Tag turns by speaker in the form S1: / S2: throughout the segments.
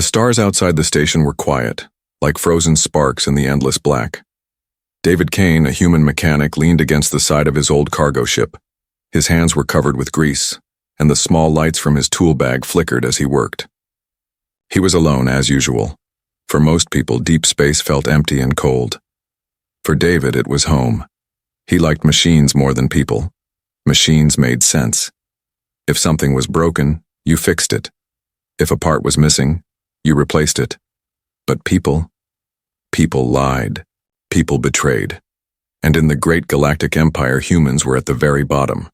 S1: The stars outside the station were quiet, like frozen sparks in the endless black. David Kane, a human mechanic, leaned against the side of his old cargo ship. His hands were covered with grease, and the small lights from his tool bag flickered as he worked. He was alone, as usual. For most people, deep space felt empty and cold. For David, it was home. He liked machines more than people. Machines made sense. If something was broken, you fixed it. If a part was missing, you replaced it. But people lied. People betrayed. And in the great galactic empire, humans were at the very bottom.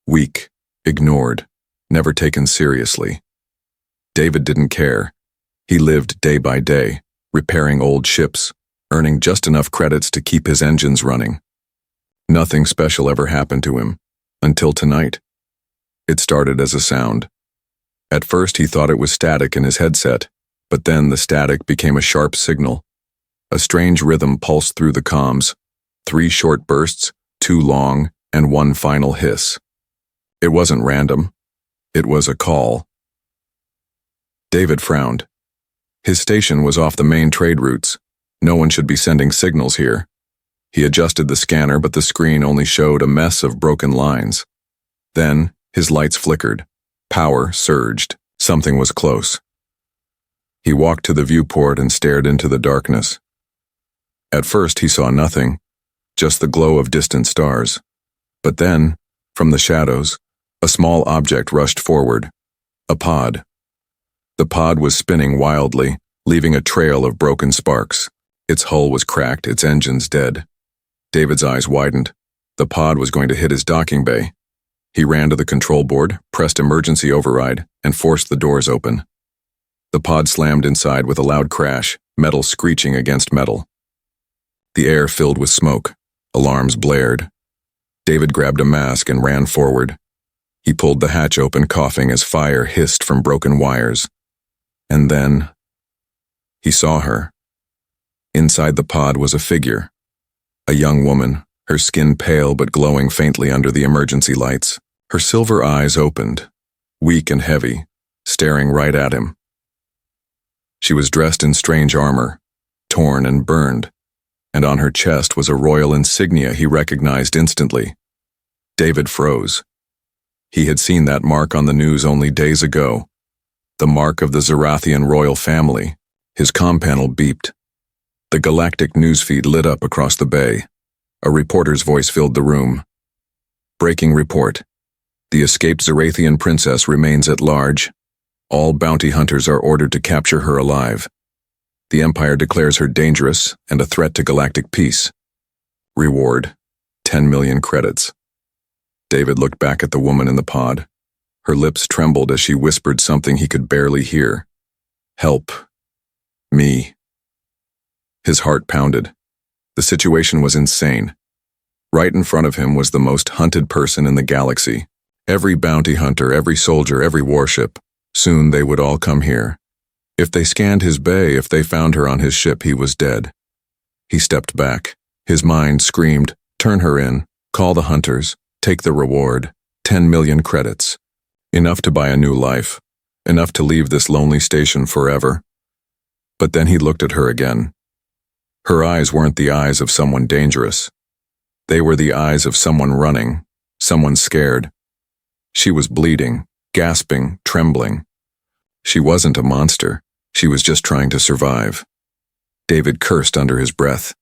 S1: Weak, ignored, never taken seriously. David didn't care. He lived day by day, repairing old ships, earning just enough credits to keep his engines running. Nothing special ever happened to him, until tonight. It started as a sound. At first he thought it was static in his headset, but then the static became a sharp signal. A strange rhythm pulsed through the comms, 3 short bursts, 2 long, and 1 final hiss. It wasn't random. It was a call. David frowned. His station was off the main trade routes. No one should be sending signals here. He adjusted the scanner, but the screen only showed a mess of broken lines. Then, his lights flickered. Power surged. Something was close. He walked to the viewport and stared into the darkness. At first, he saw nothing, just the glow of distant stars. But then, from the shadows, a small object rushed forward. A pod. The pod was spinning wildly, leaving a trail of broken sparks. Its hull was cracked, its engines dead. David's eyes widened. The pod was going to hit his docking bay. He ran to the control board, pressed emergency override, and forced the doors open. The pod slammed inside with a loud crash, metal screeching against metal. The air filled with smoke. Alarms blared. David grabbed a mask and ran forward. He pulled the hatch open, coughing as fire hissed from broken wires. And then, he saw her. Inside the pod was a figure. A young woman, her skin pale but glowing faintly under the emergency lights. Her silver eyes opened, weak and heavy, staring right at him. She was dressed in strange armor, torn and burned, and on her chest was a royal insignia he recognized instantly. David froze. He had seen that mark on the news only days ago. The mark of the Zarathian royal family. His comm panel beeped. The Galactic newsfeed lit up across the bay. A reporter's voice filled the room. Breaking report. The escaped Zarathian princess remains at large. All bounty hunters are ordered to capture her alive. The Empire declares her dangerous and a threat to galactic peace. Reward, 10 million credits. David looked back at the woman in the pod. Her lips trembled as she whispered something he could barely hear. Help. Me. His heart pounded. The situation was insane. Right in front of him was the most hunted person in the galaxy. Every bounty hunter, every soldier, every warship. Soon they would all come here. If they scanned his bay, if they found her on his ship, he was dead. He stepped back. His mind screamed, turn her in, call the hunters, take the reward, 10 million credits. Enough to buy a new life. Enough to leave this lonely station forever. But then he looked at her again. Her eyes weren't the eyes of someone dangerous. They were the eyes of someone running, someone scared. She was bleeding, gasping, trembling. She wasn't a monster. She was just trying to survive. David cursed under his breath.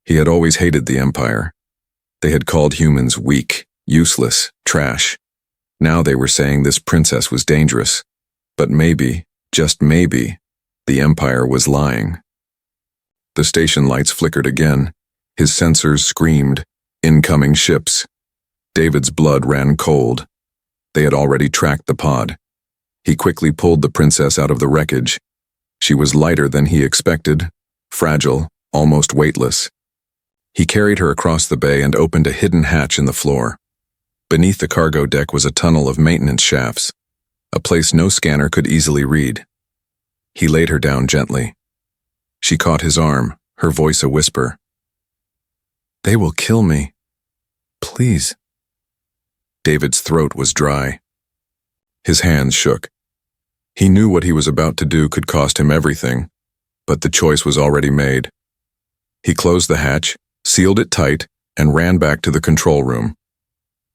S1: He had always hated the Empire. They had called humans weak, useless, trash. Now they were saying this princess was dangerous. But maybe, just maybe, the Empire was lying. The station lights flickered again. His sensors screamed, incoming ships. David's blood ran cold. They had already tracked the pod. He quickly pulled the princess out of the wreckage. She was lighter than he expected, fragile, almost weightless. He carried her across the bay and opened a hidden hatch in the floor. Beneath the cargo deck was a tunnel of maintenance shafts, a place no scanner could easily read. He laid her down gently. She caught his arm, her voice a whisper. They will kill me. Please. David's throat was dry. His hands shook. He knew what he was about to do could cost him everything, but the choice was already made. He closed the hatch, sealed it tight, and ran back to the control room.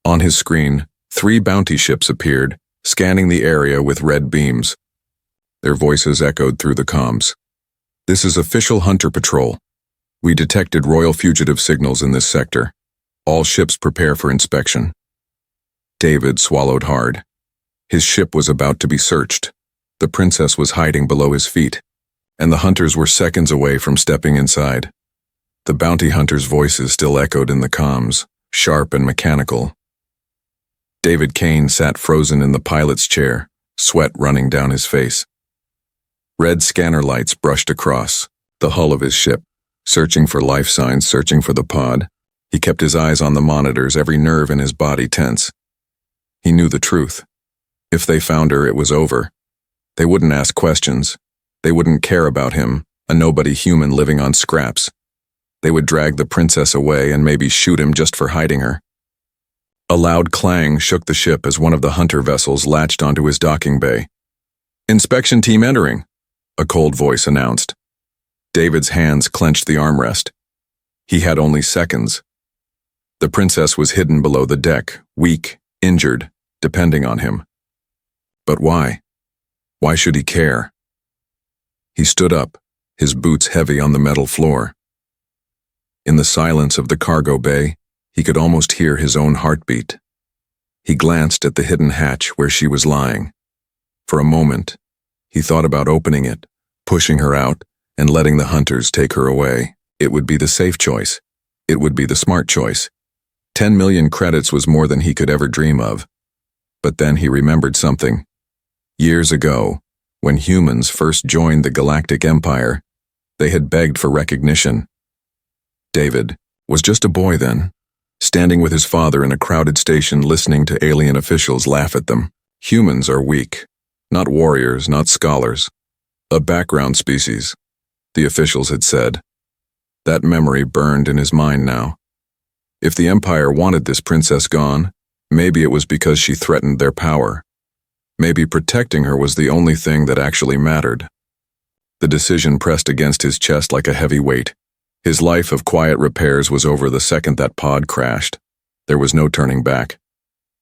S1: On his screen, 3 bounty ships appeared, scanning the area with red beams. Their voices echoed through the comms. "This is official Hunter Patrol. We detected royal fugitive signals in this sector. All ships prepare for inspection." David swallowed hard. His ship was about to be searched. The princess was hiding below his feet, and the hunters were seconds away from stepping inside. The bounty hunters' voices still echoed in the comms, sharp and mechanical. David Kane sat frozen in the pilot's chair, sweat running down his face. Red scanner lights brushed across the hull of his ship, searching for life signs, searching for the pod. He kept his eyes on the monitors, every nerve in his body tense. He knew the truth. If they found her, it was over. They wouldn't ask questions. They wouldn't care about him, a nobody human living on scraps. They would drag the princess away and maybe shoot him just for hiding her. A loud clang shook the ship as one of the hunter vessels latched onto his docking bay. "Inspection team entering," a cold voice announced. David's hands clenched the armrest. He had only seconds. The princess was hidden below the deck, weak, injured, depending on him. But why? Why should he care? He stood up, his boots heavy on the metal floor. In the silence of the cargo bay, he could almost hear his own heartbeat. He glanced at the hidden hatch where she was lying. For a moment, he thought about opening it, pushing her out, and letting the hunters take her away. It would be the safe choice. It would be the smart choice. 10 million credits was more than he could ever dream of. But then he remembered something. Years ago, when humans first joined the Galactic Empire, they had begged for recognition. David was just a boy then, standing with his father in a crowded station listening to alien officials laugh at them. Humans are weak, not warriors, not scholars. A background species, the officials had said. That memory burned in his mind now. If the Empire wanted this princess gone, maybe it was because she threatened their power. Maybe protecting her was the only thing that actually mattered. The decision pressed against his chest like a heavy weight. His life of quiet repairs was over the second that pod crashed. There was no turning back.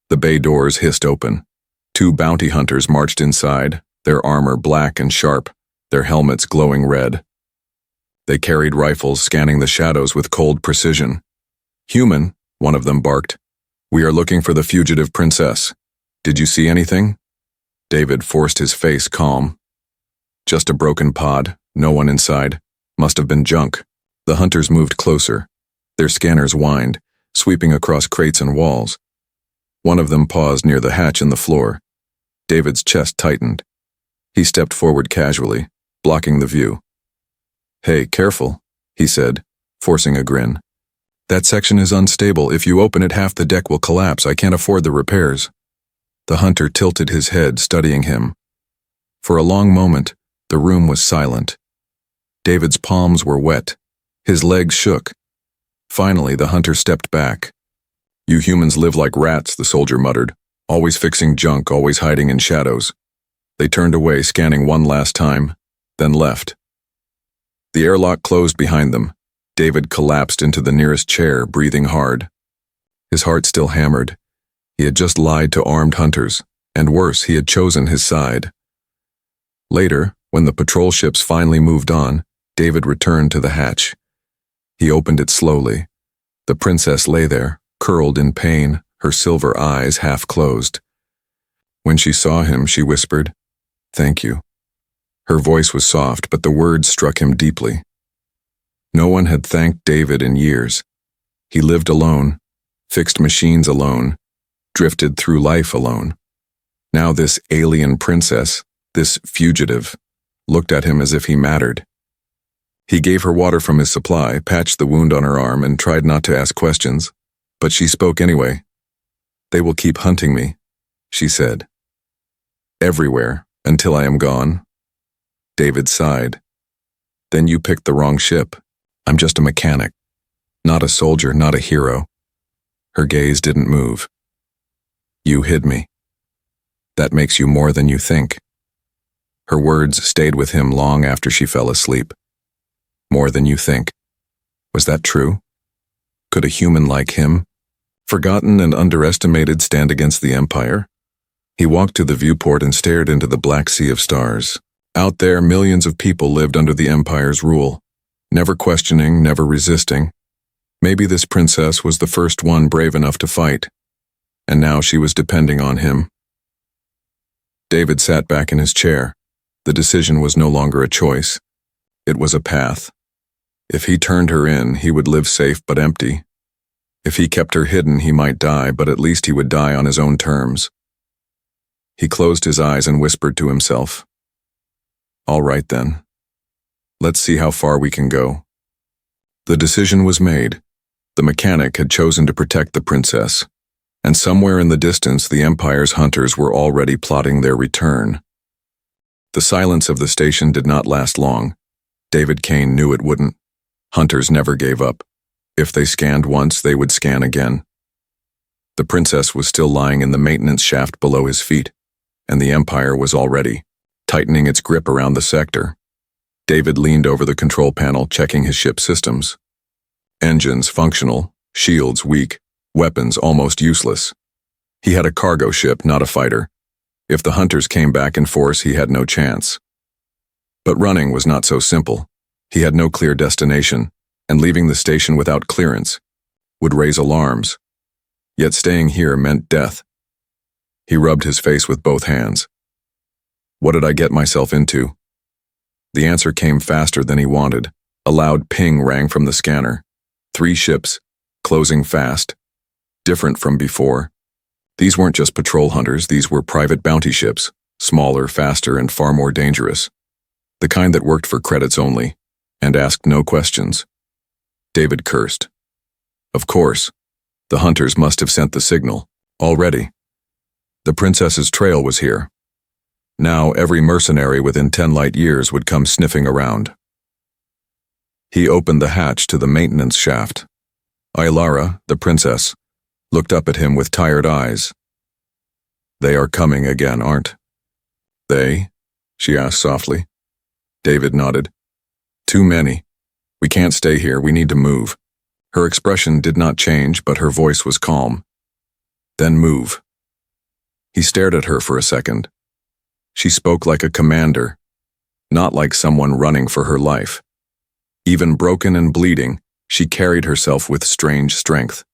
S1: The bay doors hissed open. 2 bounty hunters marched inside, their armor black and sharp, their helmets glowing red. They carried rifles scanning the shadows with cold precision. "Human," one of them barked. "We are looking for the fugitive princess. Did you see anything?" David forced his face calm. "Just a broken pod, no one inside. Must have been junk." The hunters moved closer. Their scanners whined, sweeping across crates and walls. One of them paused near the hatch in the floor. David's chest tightened. He stepped forward casually, blocking the view. "Hey, careful," he said, forcing a grin. "That section is unstable. If you open it, half the deck will collapse. I can't afford the repairs." The hunter tilted his head, studying him. For a long moment, the room was silent. David's palms were wet. His legs shook. Finally, the hunter stepped back. "You humans live like rats," the soldier muttered, "always fixing junk, always hiding in shadows." They turned away, scanning one last time, then left. The airlock closed behind them. David collapsed into the nearest chair, breathing hard. His heart still hammered. He had just lied to armed hunters, and worse, he had chosen his side. Later, when the patrol ships finally moved on, David returned to the hatch. He opened it slowly. The princess lay there, curled in pain, her silver eyes half closed. When she saw him, she whispered, "Thank you." Her voice was soft, but the words struck him deeply. No one had thanked David in years. He lived alone, fixed machines alone, drifted through life alone. Now this alien princess, this fugitive, looked at him as if he mattered. He gave her water from his supply, patched the wound on her arm, and tried not to ask questions. But she spoke anyway. "They will keep hunting me," she said. "Everywhere, until I am gone." David sighed. "Then you picked the wrong ship. I'm just a mechanic. Not a soldier, not a hero." Her gaze didn't move. "You hid me. That makes you more than you think." Her words stayed with him long after she fell asleep. More than you think. Was that true? Could a human like him, forgotten and underestimated, stand against the Empire? He walked to the viewport and stared into the black sea of stars. Out there, millions of people lived under the Empire's rule, never questioning, never resisting. Maybe this princess was the first one brave enough to fight, and now she was depending on him. David sat back in his chair. The decision was no longer a choice. It was a path. If he turned her in, he would live safe but empty. If he kept her hidden, he might die, but at least he would die on his own terms. He closed his eyes and whispered to himself, "All right then. Let's see how far we can go." The decision was made. The mechanic had chosen to protect the princess, and somewhere in the distance the Empire's hunters were already plotting their return. The silence of the station did not last long. David Kane knew it wouldn't. Hunters never gave up. If they scanned once, they would scan again. The princess was still lying in the maintenance shaft below his feet, and the Empire was already tightening its grip around the sector. David leaned over the control panel, checking his ship's systems. Engines functional, shields weak, weapons almost useless. He had a cargo ship, not a fighter. If the hunters came back in force, he had no chance. But running was not so simple. He had no clear destination, and leaving the station without clearance would raise alarms. Yet staying here meant death. He rubbed his face with both hands. What did I get myself into? The answer came faster than he wanted. A loud ping rang from the scanner. 3 ships, closing fast, different from before. These weren't just patrol hunters, these were private bounty ships, smaller, faster, and far more dangerous. The kind that worked for credits only, and asked no questions. David cursed. Of course, the hunters must have sent the signal, already. The princess's trail was here. Now every mercenary within 10 light years would come sniffing around. He opened the hatch to the maintenance shaft. Aylara, the princess, looked up at him with tired eyes. They are coming again, aren't they? She asked softly. David nodded. Too many. We can't stay here, we need to move. Her expression did not change, but her voice was calm. Then move. He stared at her for a second. She spoke like a commander, not like someone running for her life. Even broken and bleeding, she carried herself with strange strength.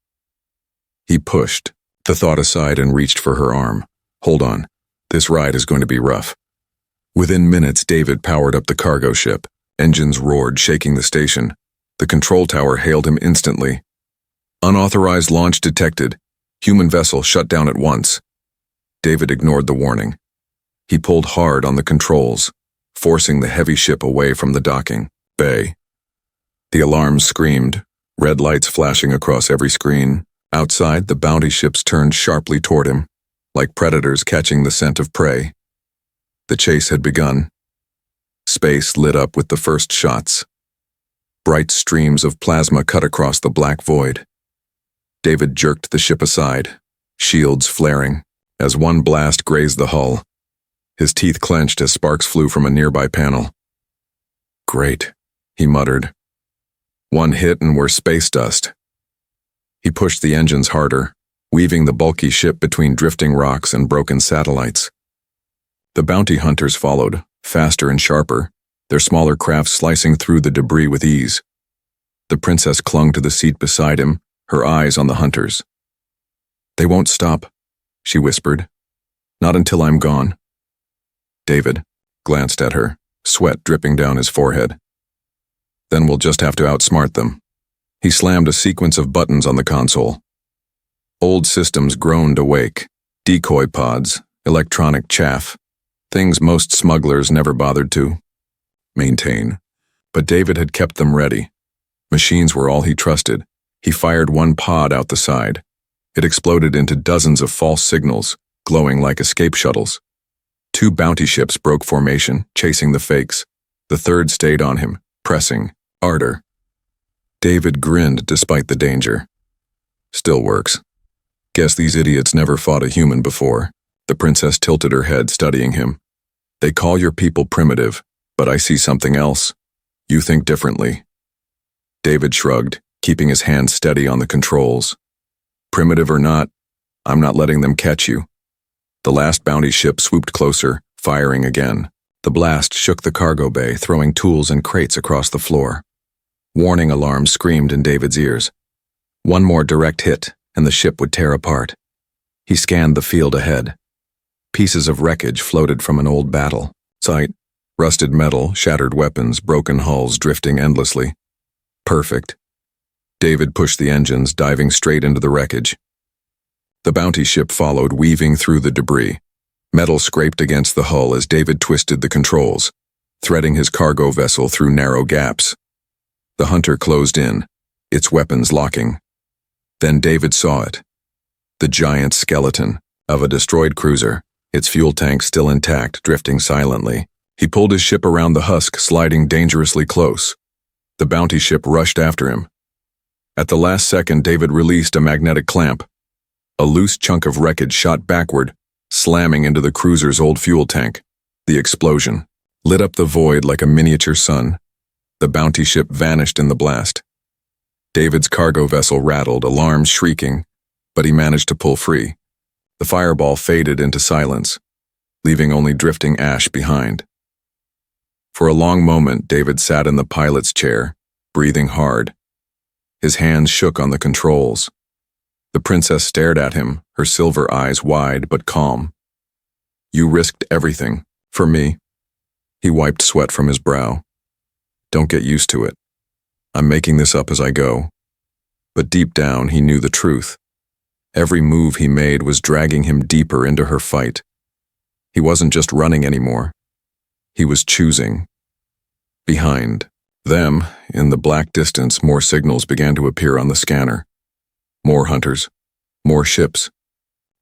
S1: He pushed the thought aside and reached for her arm. Hold on, this ride is going to be rough. Within minutes, David powered up the cargo ship. Engines roared, shaking the station. The control tower hailed him instantly. Unauthorized launch detected. Human vessel shut down at once. David ignored the warning. He pulled hard on the controls, forcing the heavy ship away from the docking bay. The alarms screamed, red lights flashing across every screen. Outside, the bounty ships turned sharply toward him, like predators catching the scent of prey. The chase had begun. Space lit up with the first shots. Bright streams of plasma cut across the black void. David jerked the ship aside, shields flaring, as one blast grazed the hull. His teeth clenched as sparks flew from a nearby panel. Great, he muttered. One hit and we're space dust. He pushed the engines harder, weaving the bulky ship between drifting rocks and broken satellites. The bounty hunters followed, faster and sharper, their smaller craft slicing through the debris with ease. The princess clung to the seat beside him, her eyes on the hunters. They won't stop, she whispered. Not until I'm gone. David glanced at her, sweat dripping down his forehead. Then we'll just have to outsmart them. He slammed a sequence of buttons on the console. Old systems groaned awake. Decoy pods, electronic chaff, things most smugglers never bothered to maintain. But David had kept them ready. Machines were all he trusted. He fired one pod out the side. It exploded into dozens of false signals, glowing like escape shuttles. 2 bounty ships broke formation, chasing the fakes. The third stayed on him, pressing, ardor. David grinned despite the danger. Still works. Guess these idiots never fought a human before. The princess tilted her head, studying him. They call your people primitive, but I see something else. You think differently. David shrugged, keeping his hand steady on the controls. Primitive or not, I'm not letting them catch you. The last bounty ship swooped closer, firing again. The blast shook the cargo bay, throwing tools and crates across the floor. Warning alarms screamed in David's ears. One more direct hit, and the ship would tear apart. He scanned the field ahead. Pieces of wreckage floated from an old battle site, rusted metal, shattered weapons, broken hulls drifting endlessly. Perfect. David pushed the engines, diving straight into the wreckage. The bounty ship followed, weaving through the debris. Metal scraped against the hull as David twisted the controls, threading his cargo vessel through narrow gaps. The hunter closed in, its weapons locking. Then David saw it. The giant skeleton of a destroyed cruiser, its fuel tank still intact, drifting silently. He pulled his ship around the husk, sliding dangerously close. The bounty ship rushed after him. At the last second, David released a magnetic clamp. A loose chunk of wreckage shot backward, slamming into the cruiser's old fuel tank. The explosion lit up the void like a miniature sun. The bounty ship vanished in the blast. David's cargo vessel rattled, alarms shrieking, but he managed to pull free. The fireball faded into silence, leaving only drifting ash behind. For a long moment, David sat in the pilot's chair, breathing hard. His hands shook on the controls. The princess stared at him, her silver eyes wide but calm. You risked everything, for me. He wiped sweat from his brow. Don't get used to it. I'm making this up as I go. But deep down, he knew the truth. Every move he made was dragging him deeper into her fight. He wasn't just running anymore. He was choosing. Behind them, in the black distance, more signals began to appear on the scanner. More hunters. More ships.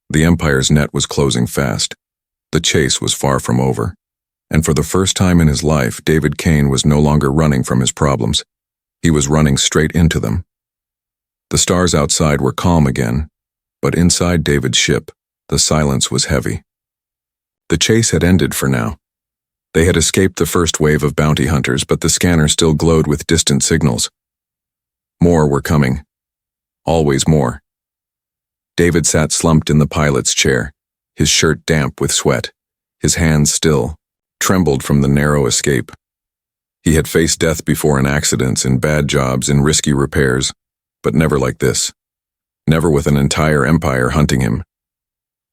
S1: The Empire's net was closing fast. The chase was far from over. And for the first time in his life, David Kane was no longer running from his problems. He was running straight into them. The stars outside were calm again, but inside David's ship, the silence was heavy. The chase had ended for now. They had escaped the first wave of bounty hunters, but the scanner still glowed with distant signals. More were coming. Always more. David sat slumped in the pilot's chair, his shirt damp with sweat, his hands still, trembled from the narrow escape. He had faced death before in accidents, in bad jobs, in risky repairs, but never like this. Never with an entire empire hunting him.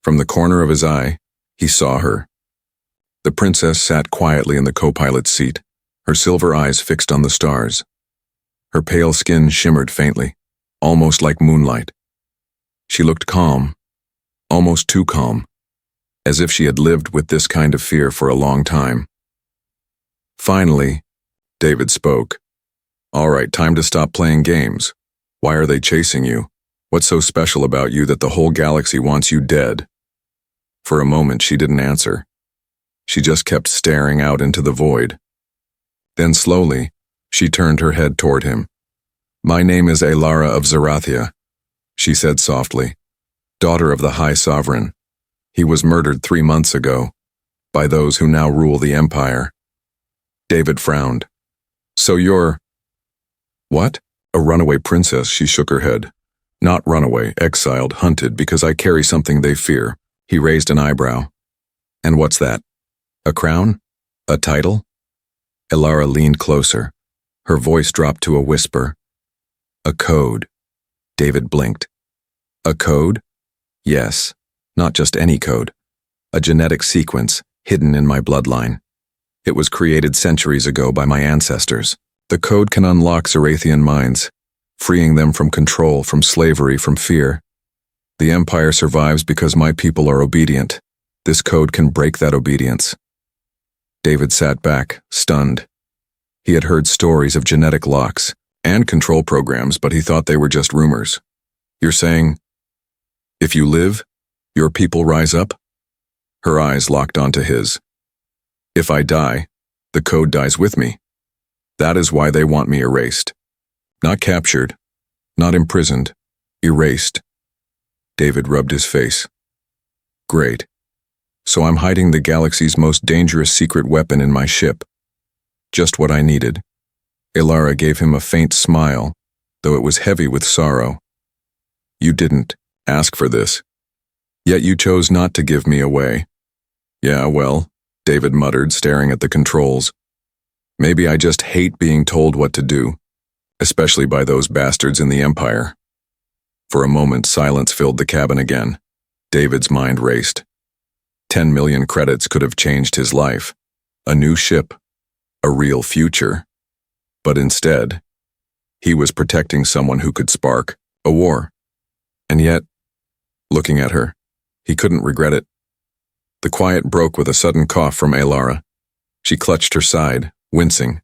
S1: From the corner of his eye, he saw her. The princess sat quietly in the co-pilot's seat, her silver eyes fixed on the stars. Her pale skin shimmered faintly, almost like moonlight. She looked calm, almost too calm, as if she had lived with this kind of fear for a long time. Finally, David spoke. All right, time to stop playing games. Why are they chasing you? What's so special about you that the whole galaxy wants you dead? For a moment, she didn't answer. She just kept staring out into the void. Then slowly, she turned her head toward him. My name is Alara of Zarathia, she said softly, daughter of the High Sovereign. He was murdered 3 months ago, by those who now rule the Empire. David frowned. So you're... What? A runaway princess, she shook her head. Not runaway, exiled, hunted, because I carry something they fear. He raised an eyebrow. And what's that? A crown? A title? Alara leaned closer. Her voice dropped to a whisper. A code. David blinked. A code? Yes, not just any code. A genetic sequence hidden in my bloodline. It was created centuries ago by my ancestors. The code can unlock Zarathian minds, freeing them from control, from slavery, from fear. The Empire survives because my people are obedient. This code can break that obedience. David sat back, stunned. He had heard stories of genetic locks and control programs, but he thought they were just rumors. You're saying, if you live, your people rise up? Her eyes locked onto his. If I die, the code dies with me. That is why they want me erased. Not captured, not imprisoned, erased. David rubbed his face. Great. So I'm hiding the galaxy's most dangerous secret weapon in my ship. Just what I needed. Ilara gave him a faint smile, though it was heavy with sorrow. You didn't ask for this. Yet you chose not to give me away. Yeah, well, David muttered, staring at the controls. Maybe I just hate being told what to do, especially by those bastards in the Empire. For a moment, silence filled the cabin again. David's mind raced. 10 million credits could have changed his life. A new ship. A real future. But instead, he was protecting someone who could spark a war. And yet, looking at her, he couldn't regret it. The quiet broke with a sudden cough from Ilara. She clutched her side, wincing.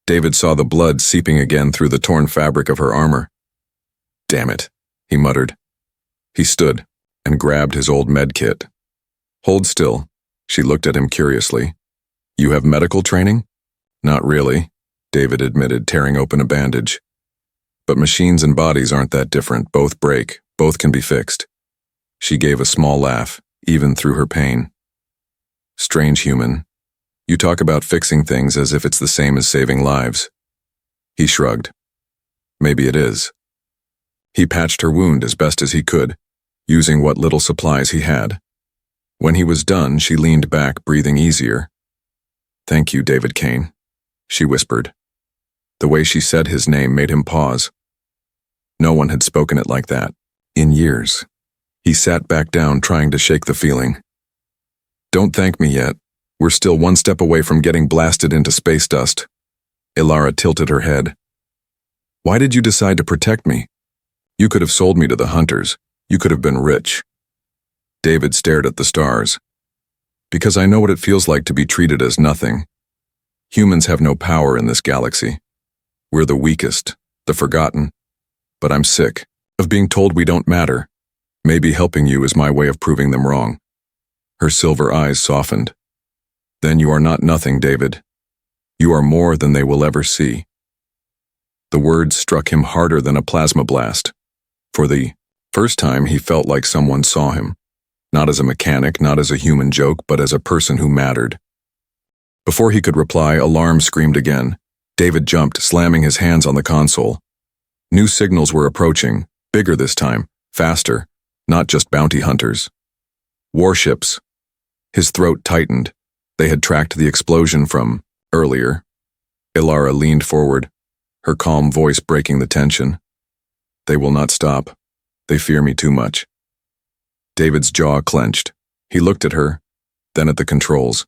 S1: David saw the blood seeping again through the torn fabric of her armor. Damn it, he muttered. He stood and grabbed his old med kit. Hold still, she looked at him curiously. You have medical training? Not really, David admitted, tearing open a bandage. But machines and bodies aren't that different. Both break, both can be fixed. She gave a small laugh, even through her pain. Strange human. You talk about fixing things as if it's the same as saving lives. He shrugged. Maybe it is. He patched her wound as best as he could, using what little supplies he had. When he was done, she leaned back, breathing easier. Thank you, David Kane, she whispered. The way she said his name made him pause. No one had spoken it like that, in years. He sat back down, trying to shake the feeling. Don't thank me yet. We're still one step away from getting blasted into space dust. Ilara tilted her head. Why did you decide to protect me? You could have sold me to the hunters. You could have been rich. David stared at the stars. Because I know what it feels like to be treated as nothing. Humans have no power in this galaxy. We're the weakest, the forgotten. But I'm sick of being told we don't matter. Maybe helping you is my way of proving them wrong. Her silver eyes softened. Then you are not nothing, David. You are more than they will ever see. The words struck him harder than a plasma blast. For the first time, he felt like someone saw him. Not as a mechanic, not as a human joke, but as a person who mattered. Before he could reply, alarm screamed again. David jumped, slamming his hands on the console. New signals were approaching, bigger this time, faster, not just bounty hunters. Warships. His throat tightened. They had tracked the explosion from earlier. Ilara leaned forward, her calm voice breaking the tension. They will not stop. They fear me too much. David's jaw clenched. He looked at her, then at the controls.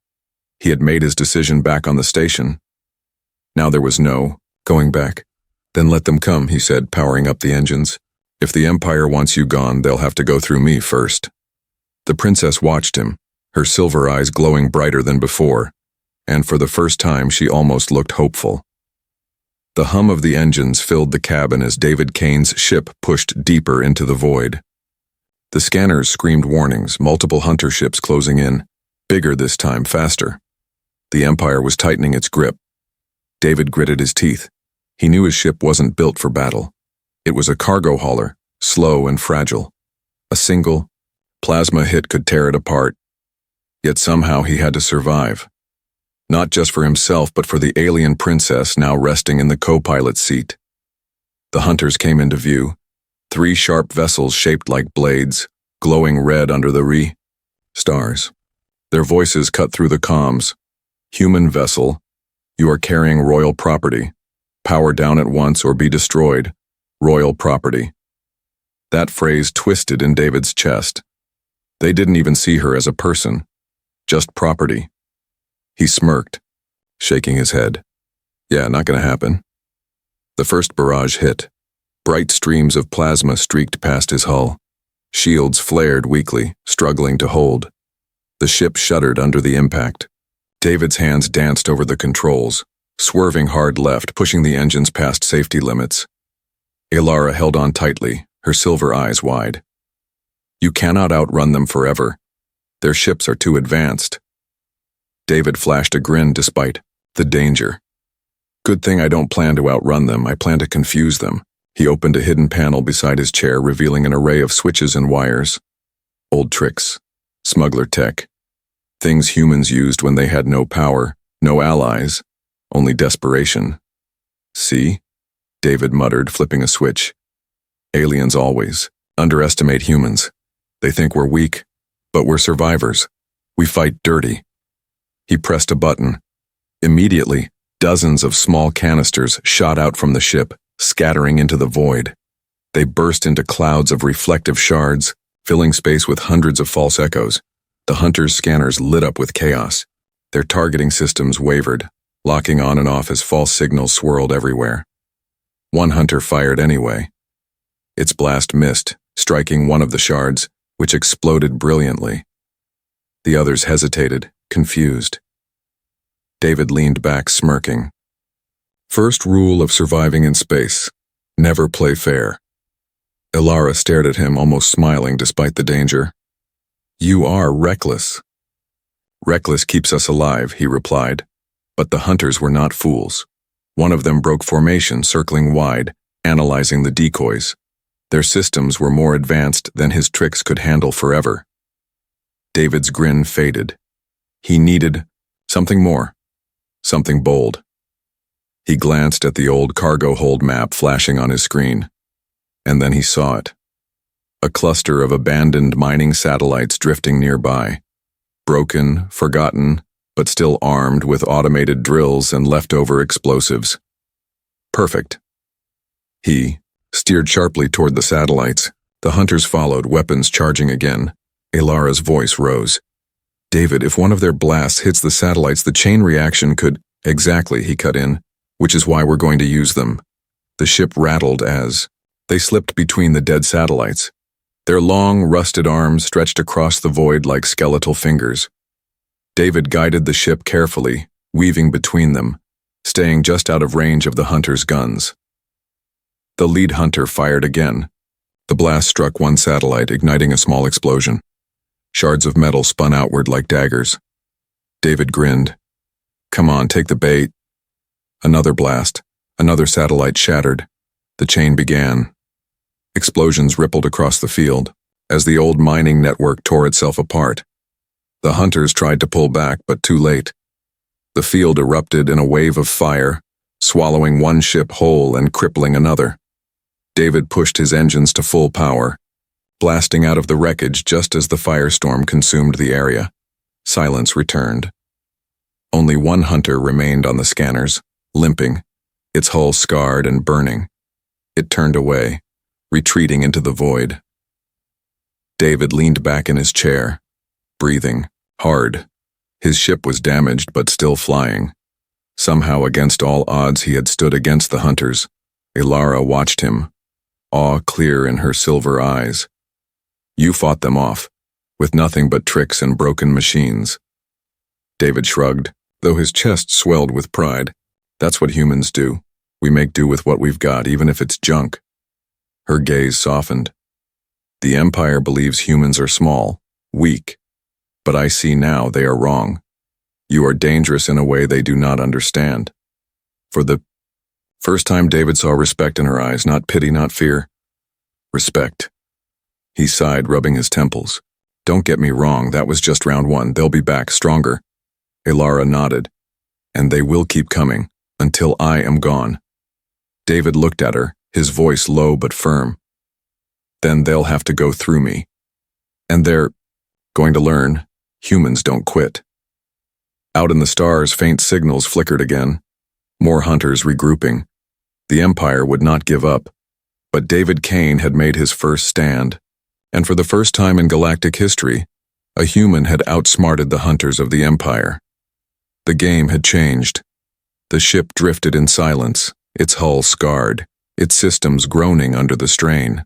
S1: He had made his decision back on the station. Now there was no going back. Then let them come, he said, powering up the engines. If the Empire wants you gone, they'll have to go through me first. The princess watched him, her silver eyes glowing brighter than before, and for the first time she almost looked hopeful. The hum of the engines filled the cabin as David Kane's ship pushed deeper into the void. The scanners screamed warnings, multiple hunter ships closing in, bigger this time, faster. The Empire was tightening its grip. David gritted his teeth. He knew his ship wasn't built for battle. It was a cargo hauler, slow and fragile. A single plasma hit could tear it apart. Yet somehow he had to survive. Not just for himself, but for the alien princess now resting in the co-pilot's seat. The hunters came into view. 3 sharp vessels shaped like blades, glowing red under the stars. Their voices cut through the comms. Human vessel, you are carrying royal property. Power down at once or be destroyed. Royal property. That phrase twisted in David's chest. They didn't even see her as a person. Just property. He smirked, shaking his head. Yeah, not gonna happen. The first barrage hit. Bright streams of plasma streaked past his hull. Shields flared weakly, struggling to hold. The ship shuddered under the impact. David's hands danced over the controls, swerving hard left, pushing the engines past safety limits. Ilara held on tightly, her silver eyes wide. You cannot outrun them forever. Their ships are too advanced. David flashed a grin despite the danger. Good thing I don't plan to outrun them, I plan to confuse them. He opened a hidden panel beside his chair, revealing an array of switches and wires. Old tricks. Smuggler tech. Things humans used when they had no power, no allies, only desperation. See? David muttered, flipping a switch. Aliens always underestimate humans. They think we're weak, but we're survivors. We fight dirty. He pressed a button. Immediately, dozens of small canisters shot out from the ship, scattering into the void. They burst into clouds of reflective shards, filling space with hundreds of false echoes. The hunters' scanners lit up with chaos. Their targeting systems wavered, locking on and off as false signals swirled everywhere. One hunter fired anyway. Its blast missed, striking one of the shards, which exploded brilliantly. The others hesitated, confused. David leaned back, smirking. First rule of surviving in space: never play fair. Ilara stared at him, almost smiling despite the danger. You are reckless. Reckless keeps us alive, he replied. But the hunters were not fools. One of them broke formation, circling wide, analyzing the decoys. Their systems were more advanced than his tricks could handle forever. David's grin faded. He needed something more, something bold. He glanced at the old cargo hold map flashing on his screen. And then he saw it. A cluster of abandoned mining satellites drifting nearby. Broken, forgotten, but still armed with automated drills and leftover explosives. Perfect. He steered sharply toward the satellites. The hunters followed, weapons charging again. Ilara's voice rose. David, if one of their blasts hits the satellites, the chain reaction could— Exactly, he cut in, which is why we're going to use them. The ship rattled as they slipped between the dead satellites. Their long, rusted arms stretched across the void like skeletal fingers. David guided the ship carefully, weaving between them, staying just out of range of the hunters' guns. The lead hunter fired again. The blast struck one satellite, igniting a small explosion. Shards of metal spun outward like daggers. David grinned. Come on, take the bait. Another blast. Another satellite shattered. The chain began. Explosions rippled across the field, as the old mining network tore itself apart. The hunters tried to pull back, but too late. The field erupted in a wave of fire, swallowing one ship whole and crippling another. David pushed his engines to full power, blasting out of the wreckage just as the firestorm consumed the area. Silence returned. Only one hunter remained on the scanners, limping, its hull scarred and burning. It turned away, retreating into the void. David leaned back in his chair, breathing hard. His ship was damaged but still flying. Somehow, against all odds, he had stood against the hunters. Ilara watched him, awe clear in her silver eyes. You fought them off, with nothing but tricks and broken machines. David shrugged, though his chest swelled with pride. That's what humans do. We make do with what we've got, even if it's junk. Her gaze softened. The Empire believes humans are small, weak. But I see now they are wrong. You are dangerous in a way they do not understand. For the first time, David saw respect in her eyes, not pity, not fear. Respect. He sighed, rubbing his temples. Don't get me wrong, that was just round one. They'll be back, stronger. Ilara nodded. And they will keep coming, until I am gone. David looked at her, his voice low but firm. Then they'll have to go through me. And they're going to learn humans don't quit. Out in the stars, faint signals flickered again. More hunters regrouping. The Empire would not give up. But David Kane had made his first stand. And for the first time in galactic history, a human had outsmarted the hunters of the Empire. The game had changed. The ship drifted in silence, its hull scarred, its systems groaning under the strain.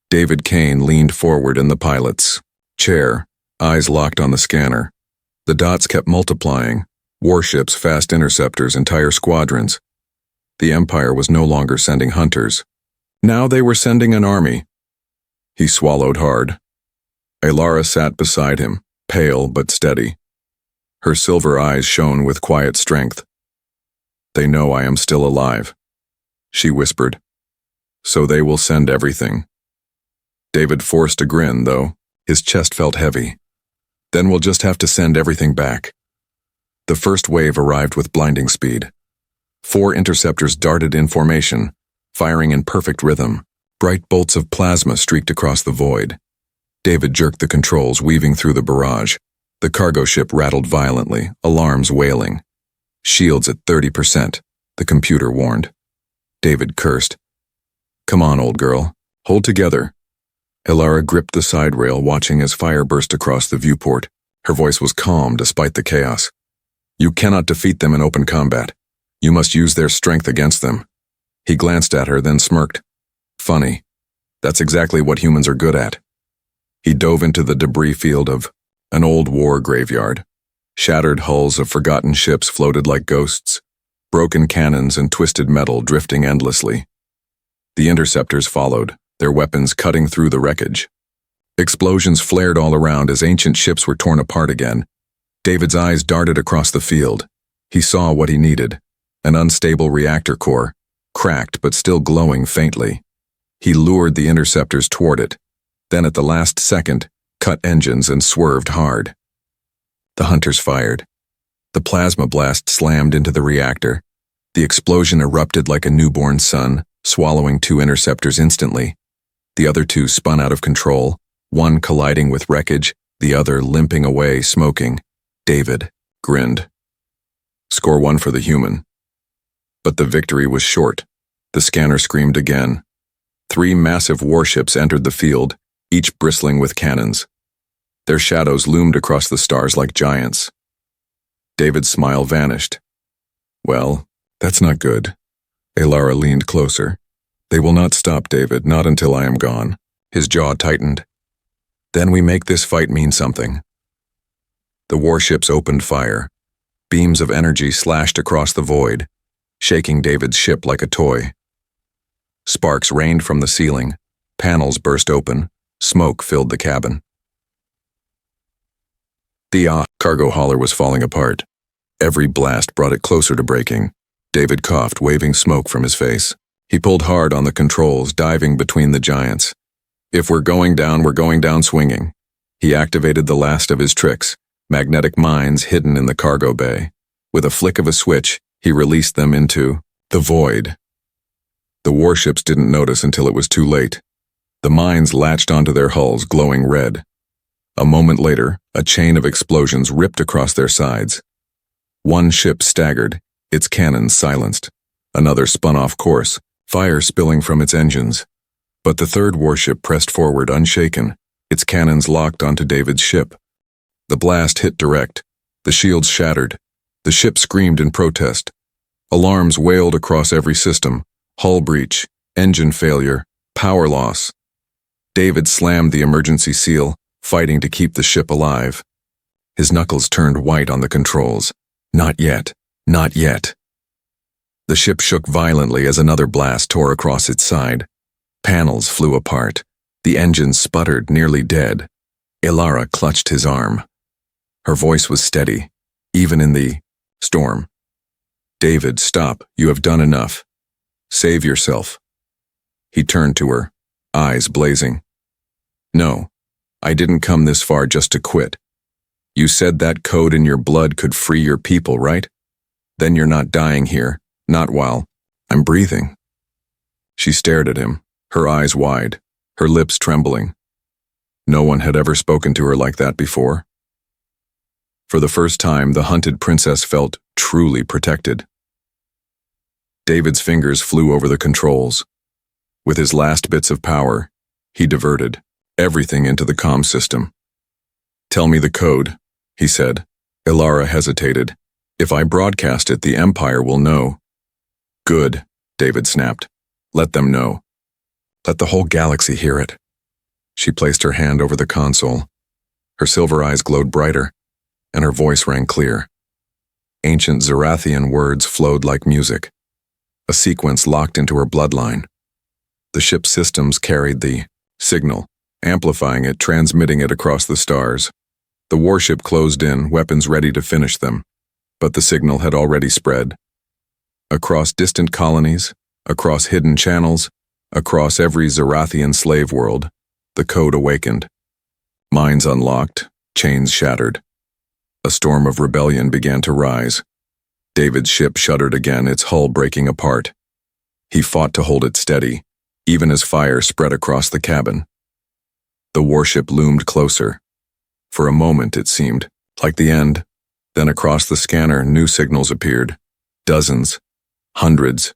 S1: David Kane leaned forward in the pilot's chair, eyes locked on the scanner. The dots kept multiplying, warships, fast interceptors, entire squadrons. The Empire was no longer sending hunters. Now they were sending an army. He swallowed hard. Ilara sat beside him, pale but steady. Her silver eyes shone with quiet strength. They know I am still alive, she whispered. So they will send everything. David forced a grin, though. His chest felt heavy. Then we'll just have to send everything back. The first wave arrived with blinding speed. 4 interceptors darted in formation, firing in perfect rhythm. Bright bolts of plasma streaked across the void. David jerked the controls, weaving through the barrage. The cargo ship rattled violently, alarms wailing. Shields at 30%, the computer warned. David cursed. Come on, old girl. Hold together. Ilara gripped the side rail, watching as fire burst across the viewport. Her voice was calm despite the chaos. You cannot defeat them in open combat. You must use their strength against them. He glanced at her, then smirked. Funny. That's exactly what humans are good at. He dove into the debris field of an old war graveyard. Shattered hulls of forgotten ships floated like ghosts, broken cannons and twisted metal drifting endlessly. The interceptors followed, their weapons cutting through the wreckage. Explosions flared all around as ancient ships were torn apart again. David's eyes darted across the field. He saw what he needed, an unstable reactor core, cracked but still glowing faintly. He lured the interceptors toward it, then at the last second, cut engines and swerved hard. The hunters fired. The plasma blast slammed into the reactor. The explosion erupted like a newborn sun, swallowing 2 interceptors instantly. The other 2 spun out of control, one colliding with wreckage, the other limping away, smoking. David grinned. Score 1 for the human. But the victory was short. The scanner screamed again. 3 massive warships entered the field, each bristling with cannons. Their shadows loomed across the stars like giants. David's smile vanished. Well, that's not good. Ilara leaned closer. They will not stop, David, not until I am gone. His jaw tightened. Then we make this fight mean something. The warships opened fire. Beams of energy slashed across the void, shaking David's ship like a toy. Sparks rained from the ceiling. Panels burst open. Smoke filled the cabin. The cargo hauler was falling apart. Every blast brought it closer to breaking. David coughed, waving smoke from his face. He pulled hard on the controls, diving between the giants. If we're going down swinging. He activated the last of his tricks, magnetic mines hidden in the cargo bay. With a flick of a switch, he released them into the void. The warships didn't notice until it was too late. The mines latched onto their hulls, glowing red. A moment later, a chain of explosions ripped across their sides. One ship staggered, its cannons silenced. Another spun off course, fire spilling from its engines. But the third warship pressed forward unshaken, its cannons locked onto David's ship. The blast hit direct. The shields shattered. The ship screamed in protest. Alarms wailed across every system. Hull breach, engine failure, power loss. David slammed the emergency seal, fighting to keep the ship alive. His knuckles turned white on the controls. Not yet. Not yet. The ship shook violently as another blast tore across its side. Panels flew apart. The engines sputtered, nearly dead. Ilara clutched his arm. Her voice was steady, even in the storm. David, stop. You have done enough. Save yourself. He turned to her, eyes blazing. No, I didn't come this far just to quit. You said that code in your blood could free your people, right? Then you're not dying here, not while I'm breathing. She stared at him, her eyes wide, her lips trembling. No one had ever spoken to her like that before. For the first time, the hunted princess felt truly protected. David's fingers flew over the controls. With his last bits of power, he diverted everything into the comm system. Tell me the code, he said. Ilara hesitated. If I broadcast it, the Empire will know. Good, David snapped. Let them know. Let the whole galaxy hear it. She placed her hand over the console. Her silver eyes glowed brighter, and her voice rang clear. Ancient Zerathian words flowed like music. A sequence locked into her bloodline. The ship's systems carried the signal, amplifying it, transmitting it across the stars. The warship closed in, weapons ready to finish them, but the signal had already spread. Across distant colonies, across hidden channels, across every Zerathian slave world, the code awakened. Minds unlocked, Chains shattered. A storm of rebellion began to rise. David's ship shuddered again, its hull breaking apart. He fought to hold it steady, even as fire spread across the cabin. The warship loomed closer. For a moment, it seemed like the end. Then across the scanner, new signals appeared. Dozens, hundreds.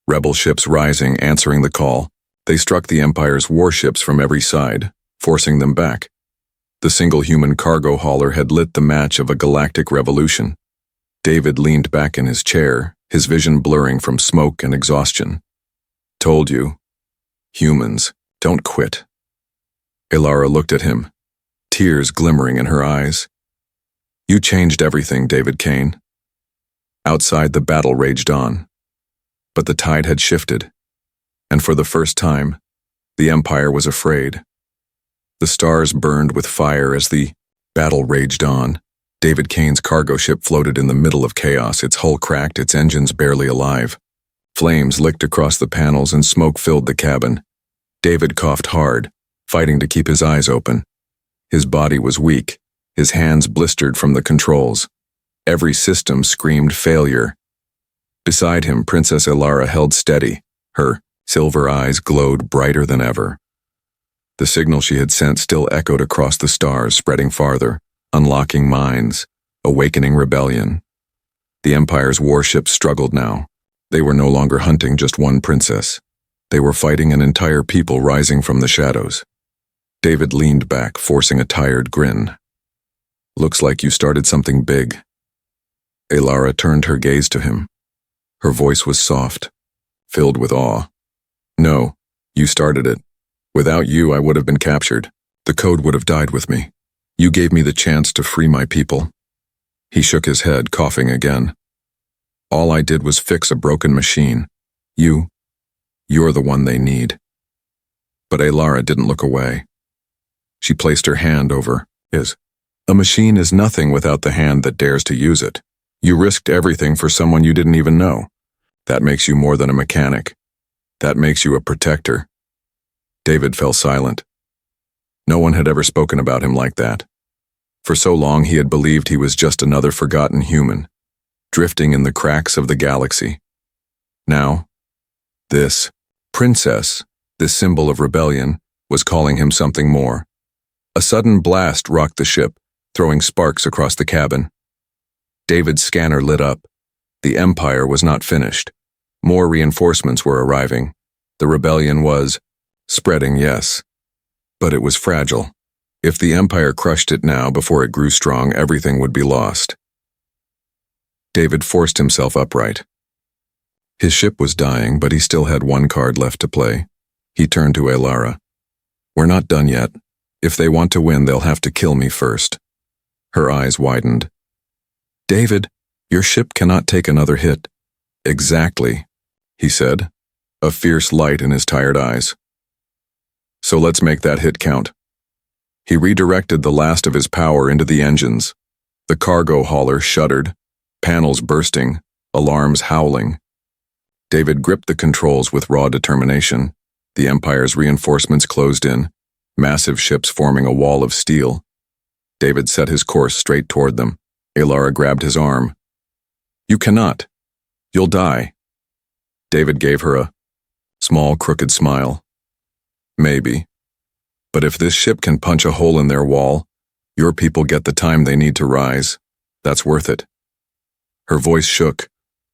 S1: Rebel ships rising, answering the call. They struck the Empire's warships from every side, forcing them back. The single human cargo hauler had lit the match of a galactic revolution. David leaned back in his chair, his vision blurring from smoke and exhaustion. Told you. Humans, don't quit. Elara looked at him, tears glimmering in her eyes. You changed everything, David Kane. Outside, the battle raged on. But the tide had shifted, and for the first time, the Empire was afraid. The stars burned with fire as the battle raged on. David Kane's cargo ship floated in the middle of chaos, its hull cracked, its engines barely alive. Flames licked across the panels and smoke filled the cabin. David coughed hard, fighting to keep his eyes open. His body was weak, his hands blistered from the controls. Every system screamed failure. Beside him, Princess Elara held steady. Her silver eyes glowed brighter than ever. The signal she had sent still echoed across the stars, spreading farther, unlocking minds, awakening rebellion. The Empire's warships struggled now. They were no longer hunting just one princess. They were fighting an entire people rising from the shadows. David leaned back, forcing a tired grin. Looks like you started something big. Elara turned her gaze to him. Her voice was soft, filled with awe. No, you started it. Without you, I would have been captured. The code would have died with me. You gave me the chance to free my people. He shook his head, coughing again. All I did was fix a broken machine. You're the one they need. But Elara didn't look away. She placed her hand over his. A machine is nothing without the hand that dares to use it. You risked everything for someone you didn't even know. That makes you more than a mechanic. That makes you a protector. David fell silent. No one had ever spoken about him like that. For so long he had believed he was just another forgotten human, drifting in the cracks of the galaxy. Now, this princess, this symbol of rebellion, was calling him something more. A sudden blast rocked the ship, throwing sparks across the cabin. David's scanner lit up. The Empire was not finished. More reinforcements were arriving. The rebellion was spreading, yes, but it was fragile. If the Empire crushed it now before it grew strong, everything would be lost. David forced himself upright. His ship was dying, but he still had one card left to play. He turned to Elara. We're not done yet. If they want to win, they'll have to kill me first. Her eyes widened. David, your ship cannot take another hit. Exactly, he said, a fierce light in his tired eyes. So let's make that hit count. He redirected the last of his power into the engines. The cargo hauler shuddered, panels bursting, alarms howling. David gripped the controls with raw determination. The Empire's reinforcements closed in, massive ships forming a wall of steel. David set his course straight toward them. Elara grabbed his arm. You cannot. You'll die. David gave her a small, crooked smile. Maybe. But if this ship can punch a hole in their wall, your people get the time they need to rise. That's worth it. Her voice shook,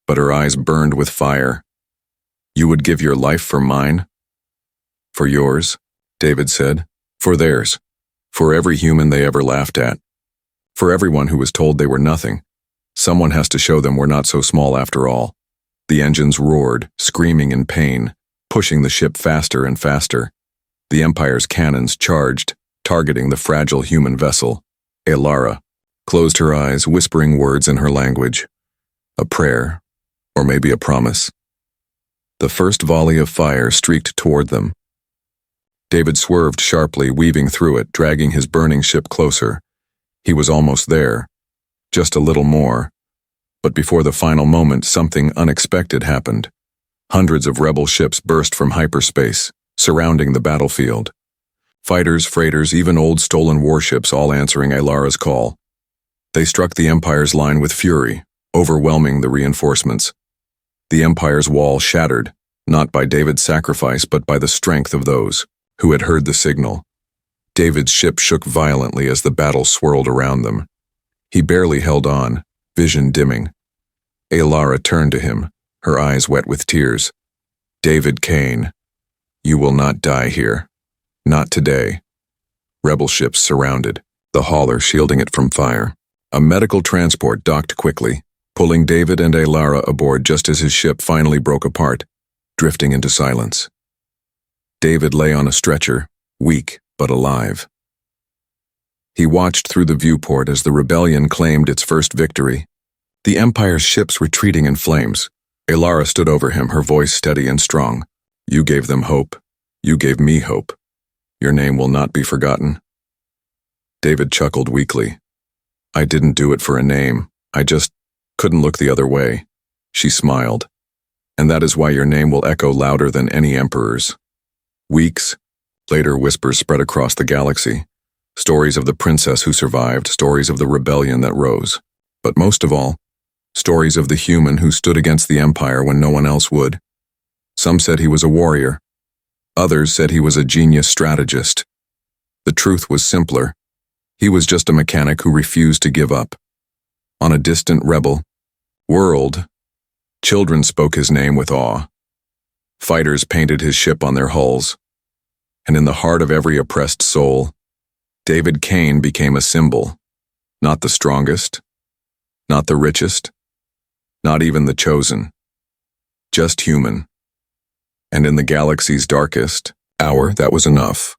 S1: but her eyes burned with fire. You would give your life for mine? For yours, David said. For theirs. For every human they ever laughed at. For everyone who was told they were nothing. Someone has to show them we're not so small after all. The engines roared, screaming in pain, pushing the ship faster and faster. The Empire's cannons charged, targeting the fragile human vessel. Elara closed her eyes, whispering words in her language. A prayer, or maybe a promise. The first volley of fire streaked toward them. David swerved sharply, weaving through it, dragging his burning ship closer. He was almost there. Just a little more. But before the final moment, something unexpected happened. Hundreds of rebel ships burst from hyperspace, surrounding the battlefield. Fighters, freighters, even old stolen warships all answering Alara's call. They struck the Empire's line with fury, overwhelming the reinforcements. The Empire's wall shattered, not by David's sacrifice but by the strength of those who had heard the signal. David's ship shook violently as the battle swirled around them. He barely held on, vision dimming. Alara turned to him, her eyes wet with tears. "David Kane, you will not die here. Not today." Rebel ships surrounded, the hauler shielding it from fire. A medical transport docked quickly, pulling David and Alara aboard just as his ship finally broke apart, drifting into silence. David lay on a stretcher, weak but alive. He watched through the viewport as the rebellion claimed its first victory. The Empire's ships retreating in flames. Alara stood over him, her voice steady and strong. "You gave them hope. You gave me hope. Your name will not be forgotten." David chuckled weakly. "I didn't do it for a name. I just couldn't look the other way." She smiled. "And that is why your name will echo louder than any emperor's." Weeks later, whispers spread across the galaxy. Stories of the princess who survived, stories of the rebellion that rose. But most of all, stories of the human who stood against the Empire when no one else would. Some said he was a warrior. Others said he was a genius strategist. The truth was simpler. He was just a mechanic who refused to give up. On a distant rebel world, children spoke his name with awe. Fighters painted his ship on their hulls. And in the heart of every oppressed soul, David Kane became a symbol. Not the strongest, not the richest, not even the chosen. Just human. And in the galaxy's darkest hour, that was enough.